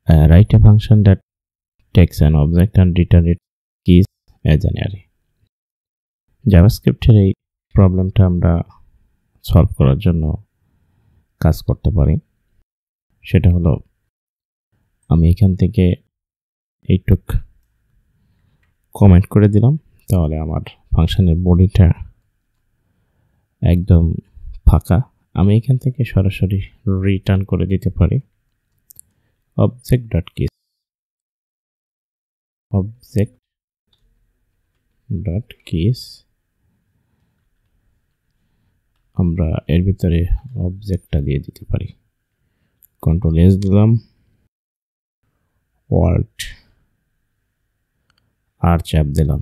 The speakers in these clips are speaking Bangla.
Write a function that takes an object and return its keys as an array. জাভাস্ক্রিপ্টের এই প্রবলেমটা আমরা সলভ করার জন্য কাজ করতে পারি। সেটা হলো আমি এখান থেকে এইটুক কমেন্ট করে দিলাম, তাহলে আমার ফাংশনের বডিটা একদম ফাঁকা। আমি এখান থেকে সরাসরি রিটার্ন করে দিতে পারি object.keys আমরা এর ভিতরে অবজেক্টটা দিয়ে দিতে পারি। কন্ট্রোল এস দিলাম, অল্ট আর চাপ দিলাম।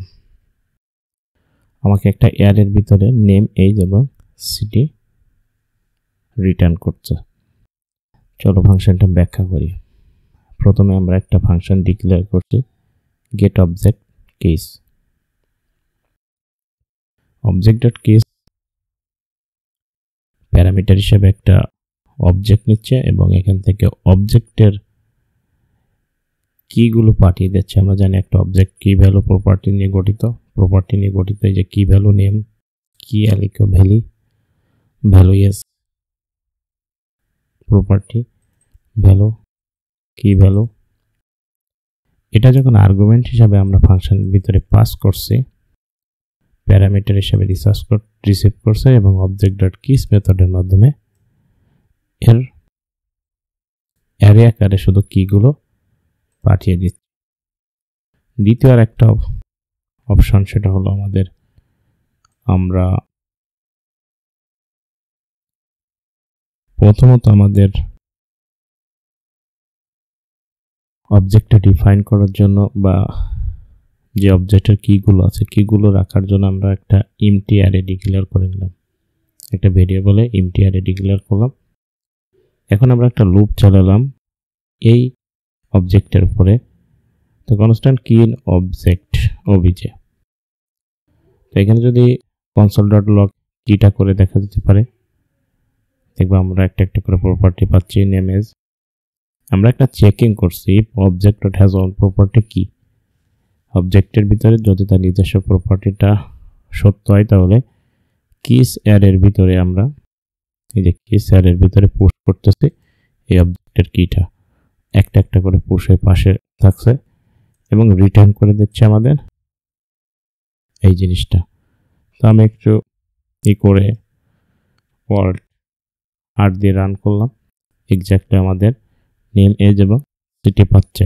আমাকে একটা অ্যারের ভিতরে নেম, এজ এবং সিটি রিটার্ন করছে। চলো ফাংশনটা ব্যাখ্যা করি। প্রথমে আমরা একটা ফাংশন ডিক্লেয়ার করছি get object case. object.keys parameter হিসেবে একটা অবজেক্ট নিচ্ছে এবং এখান থেকে অবজেক্টের কিগুলো পাঠিয়ে দিচ্ছে। আমরা জানি একটা অবজেক্ট কি ভ্যালু প্রপার্টি নিয়ে গঠিত। এই যে কি ভ্যালু নেম, কি অ্যালিকো ভ্যালু এস প্রপার্টি ভ্যালু কি ভ্যালু। এটা যখন আর্গুমেন্ট হিসাবে আমরা ফাংশনের ভিতরে পাস করছি, প্যারামিটার হিসাবে রিসিভ করছে এবং object.keys মেথডের মাধ্যমে এর অ্যারে আকারে শুধু কিগুলো পাঠিয়ে দিচ্ছে। দ্বিতীয় আর একটা অপশন, সেটা হলো আমরা প্রথমত আমাদের অবজেক্টটা ডিফাইন করার জন্য বা যে অবজেক্টের কিগুলো আছে কিগুলো রাখার জন্য আমরা একটা এমটি অ্যারে ডিক্লেয়ার করে নিলাম। একটা ভেরিয়েবলে এমটি অ্যারে ডিক্লেয়ার করলাম। এখন আমরা একটা লুপ চালালাম এই অবজেক্টের উপরে। তো কনস্ট্যান্ট কি ইন অবজেক্ট ওবিজে। তো এখানে যদি console.log কিটা করে দেখা যেতে পারে, দেখবো আমরা একটা একটা করে প্রপার্টি পাচ্ছি। নেম এজ আমরা একটা চেকিং করছি object.has all property কি। অবজেক্টের ভিতরে যদি তার নিজস্ব প্রপার্টিটা সত্য হয় তাহলে কিস অ্যারের ভিতরে আমরা এই যে কিস অ্যারের ভিতরে পুশ করতেছি এই অবজেক্টের কিটা। একটা একটা করে পুশ হয়ে পাশে থাকছে এবং রিটার্ন করে দিচ্ছে আমাদের এই জিনিসটা। তো আমি একটু করে অল্ট আর দিয়ে রান করলাম। এক্স্যাক্টলি আমাদের নেম, এজ এবং সিটি পাচ্ছে।